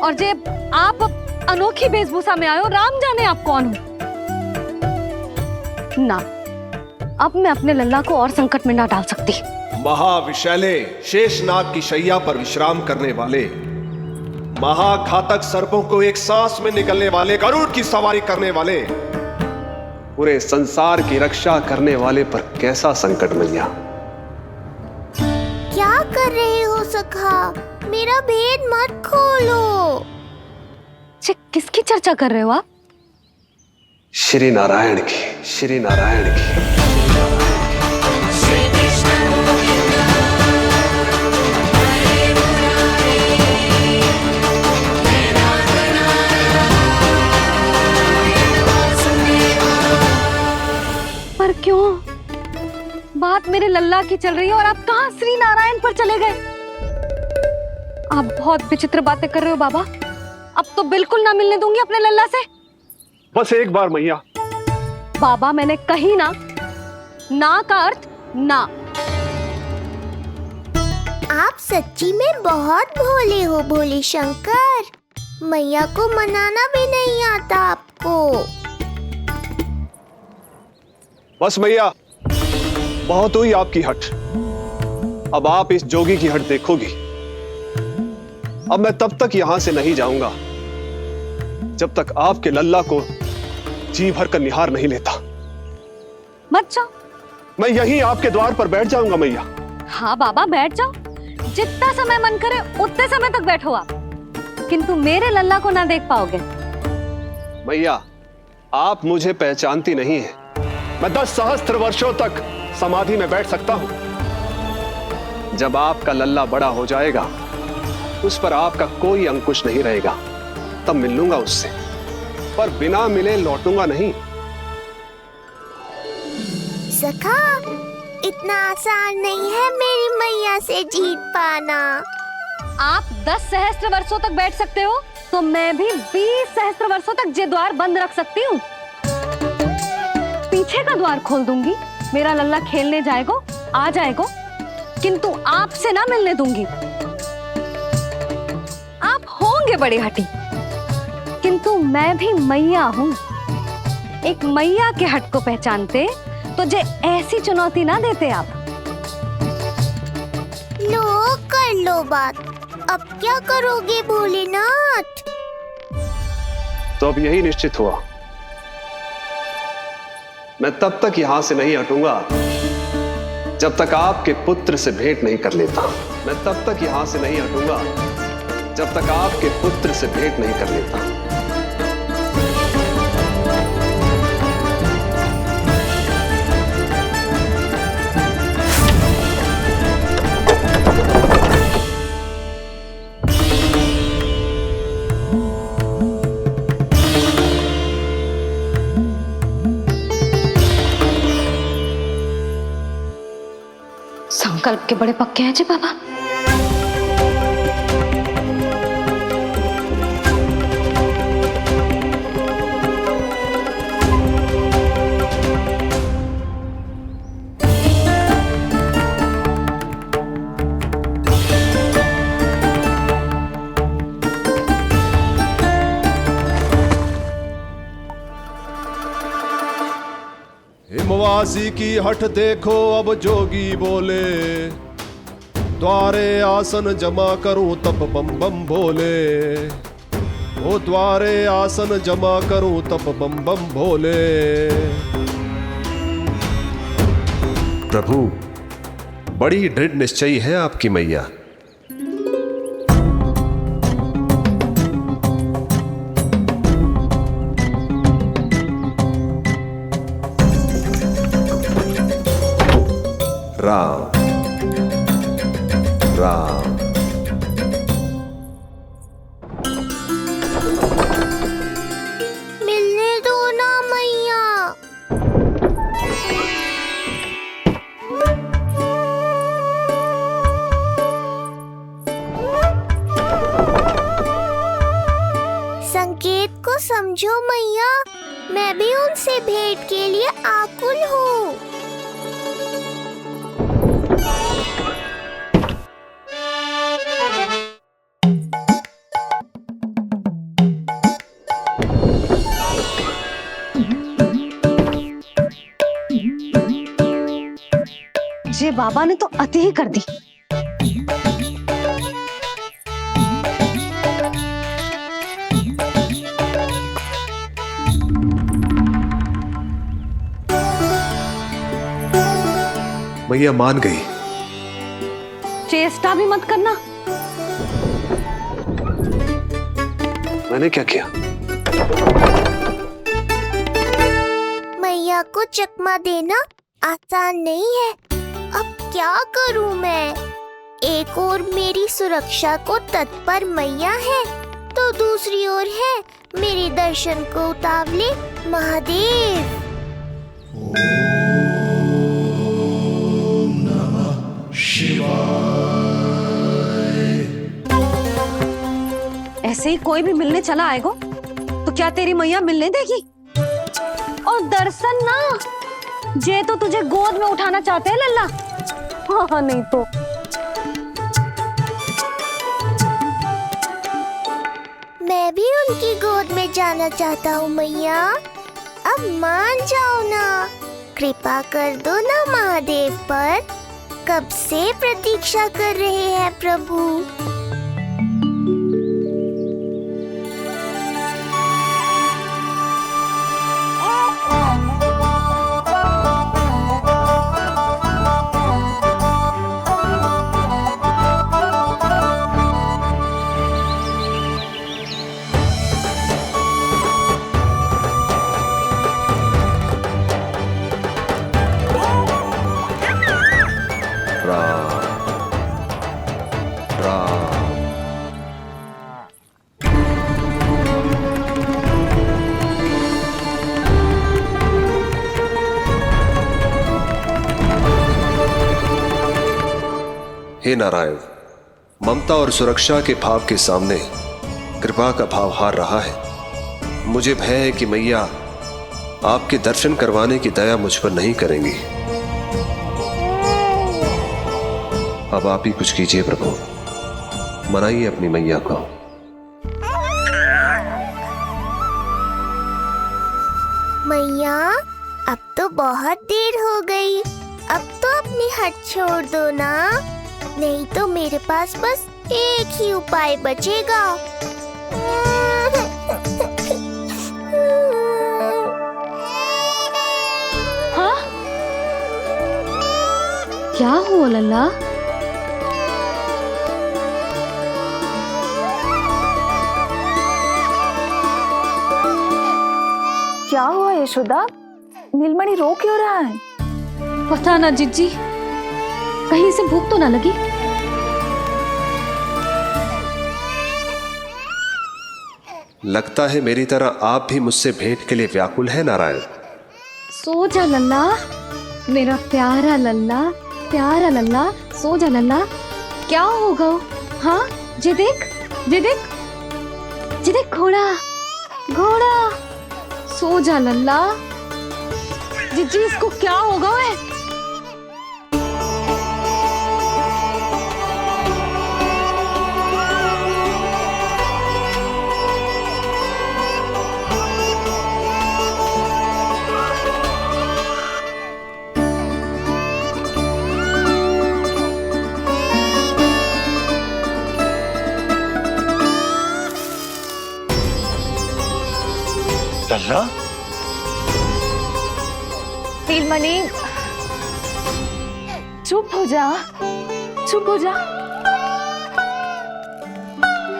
और जब आप अनोखी वेशभूषा में आए हो, राम जाने आप कौन हो ना। अब मैं अपने लल्ला को और संकट में ना डाल सकती। महाविशैले शेषनाग की शैया पर विश्राम करने वाले, महाघातक सर्पों को एक सांस में निकलने वाले, गरुड़ की सवारी करने वाले, पूरे संसार की रक्षा करने वाले पर कैसा संकट मैया। क्या कर रहे हो सखा, मेरा भेद मत खोलो। किसकी चर्चा कर रहे हो आप? श्री नारायण की, श्री नारायण की। पर क्यों? बात मेरे लल्ला की चल रही है और आप कहाँ श्री नारायण पर चले गए? आप बहुत विचित्र बातें कर रहे हो बाबा। अब तो बिल्कुल ना मिलने दूंगी अपने लल्ला से। बस एक बार मैया। बाबा मैंने कही ना, ना का अर्थ ना। आप सच्ची में बहुत भोले हो भोले शंकर, मैया को मनाना भी नहीं आता आपको। बस मैया, बहुत हुई आपकी हट। अब आप इस जोगी की हट देखोगी। अब मैं तब तक यहां से नहीं जाऊंगा जब तक आपके लल्ला को जी भर कर निहार नहीं लेता। मत जाओ। मैं यहीं आपके द्वार पर बैठ जाऊंगा मैया। हाँ बाबा बैठ जाओ, जितना समय मन करे उतने समय तक बैठो आप, किंतु मेरे लल्ला को ना देख पाओगे। मैया, आप मुझे पहचानती नहीं है। मैं 10 सहस्त्र वर्षों तक समाधि में बैठ सकता हूं। जब आपका लल्ला बड़ा हो जाएगा, उस पर आपका कोई अंकुश नहीं रहेगा, तब मिल लूंगा उससे, पर बिना मिले लौटूंगा नहीं। सखा, इतना आसान नहीं है मेरी मैया से जीत पाना। आप 10 सहस्त्र वर्षों तक बैठ सकते हो, तो मैं भी 20 सहस्त्र वर्षों तक ये द्वार बंद रख सकती हूँ। पीछे का द्वार खोल दूंगी, मेरा लल्ला खेलने जाएगा, आ जाएगा, किंतु आपसे ना मिलने दूंगी। आप होंगे बड़ी हठी, किंतु मैं भी मैया हूँ। एक मैया के हट को पहचानते तो जे ऐसी चुनौती ना देते आप। लो कर लो बात, अब क्या करोगे भोलेनाथ? तो अब यही निश्चित हुआ, मैं तब तक यहां से नहीं हटूंगा जब तक आपके पुत्र से भेंट नहीं कर लेता। मैं तब तक यहां से नहीं हटूंगा जब तक आपके पुत्र से भेंट नहीं कर लेता। संकल्प के बड़े पक्के हैं जी बाबा। हिमवासी की हठ देखो अब जोगी बोले, द्वारे आसन जमा करूं तब बम बम भोले। ओ द्वारे आसन जमा करूं तब बम बम भोले। प्रभु, बड़ी दृढ़ निश्चयी है आपकी मैया। राम राम। मिलने दो ना मैया। संकेत को समझो मैया, मैं भी उनसे भेंट के लिए आकुल हूँ। ये बाबा ने तो अति ही कर दी। मैया मान गई। चेष्टा भी मत करना। मैंने क्या किया? मैया को चकमा देना आसान नहीं है। अब क्या करूं मैं? एक ओर मेरी सुरक्षा को तत्पर मैया है, तो दूसरी ओर है मेरे दर्शन को उतावले महादेव। ऐसे ही कोई भी मिलने चला आएगा तो क्या तेरी मैया मिलने देगी? और दर्शन ना, जे तो तुझे गोद में उठाना चाहते हैं लल्ला। हाँ नहीं तो मैं भी उनकी गोद में जाना चाहता हूँ मैया। अब मान जाओ ना, कृपा कर दो ना महादेव पर। कब से प्रतीक्षा कर रहे हैं प्रभु। हे नारायण, ममता और सुरक्षा के भाव के सामने कृपा का भाव हार रहा है। मुझे भय है कि मैया आपके दर्शन करवाने की दया मुझ पर नहीं करेंगी। अब आप ही कुछ कीजिए प्रभु, मनाइए अपनी मैया को। मैया, अब तो बहुत देर हो गई। अब तो अपनी हट छोड़ दो ना, नहीं तो मेरे पास बस एक ही उपाय बचेगा। हाँ? क्या हुआ लल्ला? यशोदा, नीलमणि रो क्यों रहा है? पता ना जीजी, कहीं से भूख तो ना लगी। लगता है मेरी तरह आप भी मुझसे भेंट के लिए व्याकुल है नारायण। सो जा लल्ला, मेरा प्यारा लल्ला, प्यारा लल्ला, सो जा लल्ला। क्या होगा? हाँ, जे देख, जे देख, जे देख, घोड़ा, घोड़ा। सो जा लल्ला। जीजी, इसको क्या होगा? है लल्ला, नीलमणि, चुप हो जा, चुप हो जा।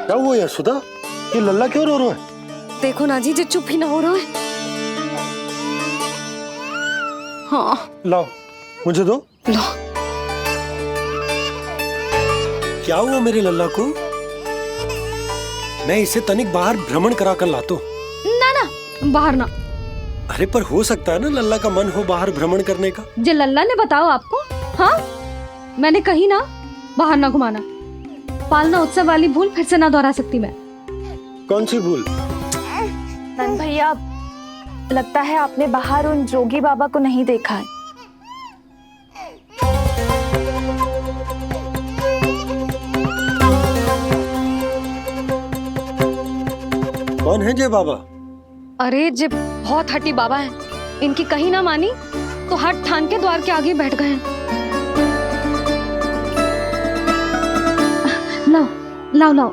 क्या हुआ यशोदा? ये लल्ला क्यों रो रहा है? देखो ना जी, जे चुप ही ना हो रहा है। हाँ, लाओ, मुझे दो। लो। क्या हुआ मेरे लल्ला को? मैं इसे तनिक बाहर भ्रमण करा कर लाता हूँ। ना ना, बाहर ना। अरे पर हो सकता है ना लल्ला का मन हो बाहर भ्रमण करने का। जे लल्ला ने बताओ आपको? हाँ, मैंने कही ना बाहर ना घुमाना। पालना उत्सव वाली भूल फिर से ना दोहरा सकती मैं। कौन सी भूल? नंद भैया, लगता है आपने बाहर उन जोगी बाबा को नहीं देखा है। कौन है जय बाबा? अरे जे बहुत हट्टी बाबा है, इनकी कहीं ना मानी तो हट ठान के द्वार के आगे बैठ गए। लाओ लाओ लाओ।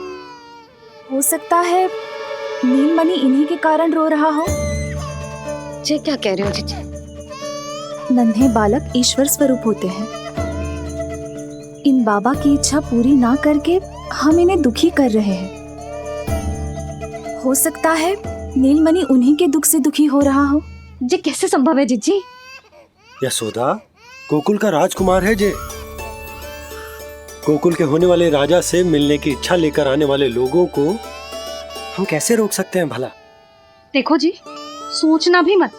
हो सकता है नीलमणि इन्हीं के कारण रो रहा हो। जे क्या कह रहे हो जीजी? नन्हे बालक ईश्वर स्वरूप होते हैं। इन बाबा की इच्छा पूरी ना करके हम इन्हें दुखी कर रहे हैं। हो सकता है नीलमणि उन्हीं के दुख से दुखी हो रहा हो। जे कैसे संभव है जीजी? यशोदा, गोकुल का राजकुमार है जे। गोकुल के होने वाले राजा से मिलने की इच्छा लेकर आने वाले लोगों को हम कैसे रोक सकते हैं भला? देखो जी, सोचना भी मत।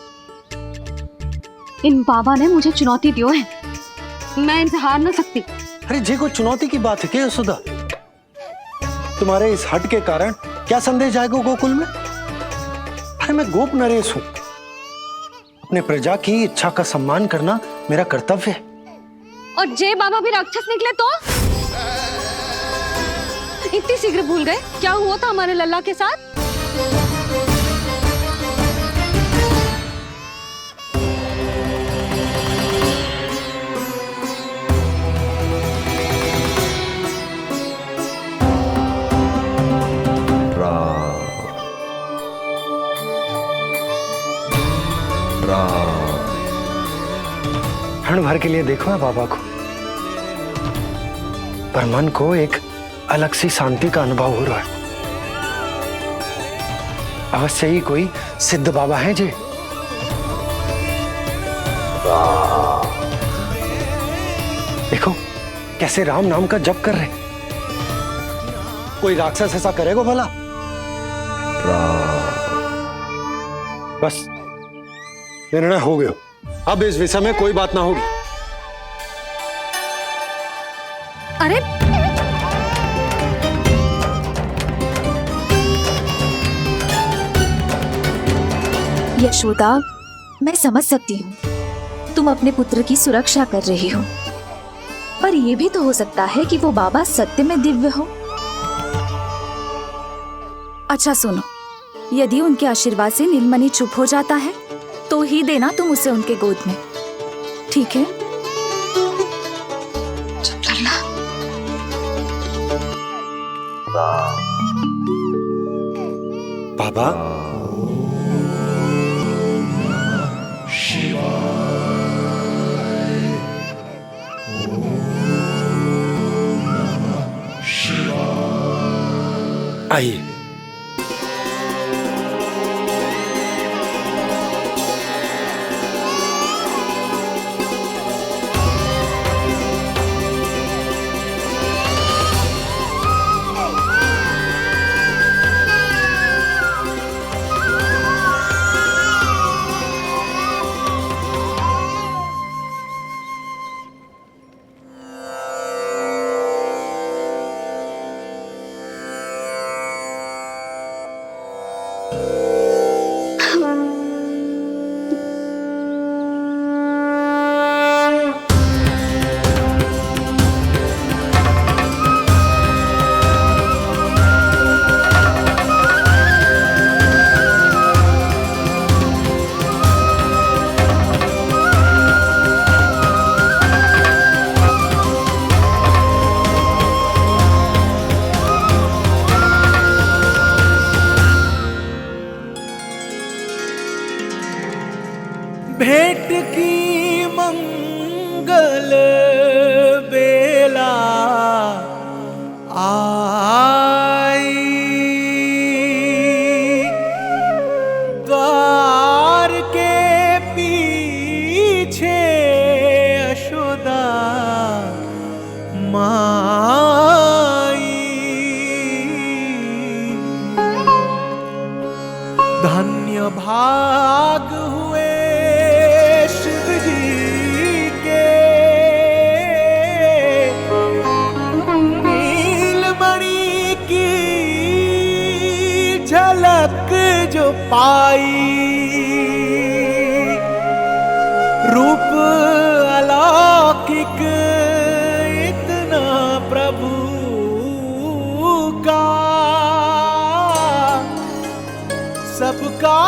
इन बाबा ने मुझे चुनौती दियो है, मैं इनसे हार ना सकती। अरे जे कोई चुनौती की बात है क्या यशोदा? तुम्हारे इस हट के कारण क्या संदेश जाएगा गोकुल में? अरे मैं गोप नरेश हूं। अपने प्रजा की इच्छा का सम्मान करना मेरा कर्तव्य है। और जे बाबा भी राक्षस निकले तो? इतनी शीघ्र भूल गए क्या हुआ था हमारे लल्ला के साथ? क्षण भर के लिए देखो है बाबा को, पर मन को एक अलग सी शांति का अनुभव हो रहा है। अवश्य ही कोई सिद्ध बाबा है जी। देखो कैसे राम नाम का जप कर रहे। कोई राक्षस ऐसा करेगा भला? बस निर्णय हो गया, अब इस विषय में कोई बात ना होगी। अरे यशोदा, मैं समझ सकती हूँ तुम अपने पुत्र की सुरक्षा कर रही हो, पर यह भी तो हो सकता है कि वो बाबा सत्य में दिव्य हो। अच्छा सुनो, यदि उनके आशीर्वाद से नीलमणि चुप हो जाता है तो ही देना तुम उसे उनके गोद में, ठीक है? चुप लल्ला। बाबा, आइए। भेंट की मंगल बेला आई, द्वार के पीछे यशोदा माई। धन्य भाग हुए शिव जी के, नीलमणि की झलक जो पाई। रूप अलौकिक इतना प्रभु का, सबका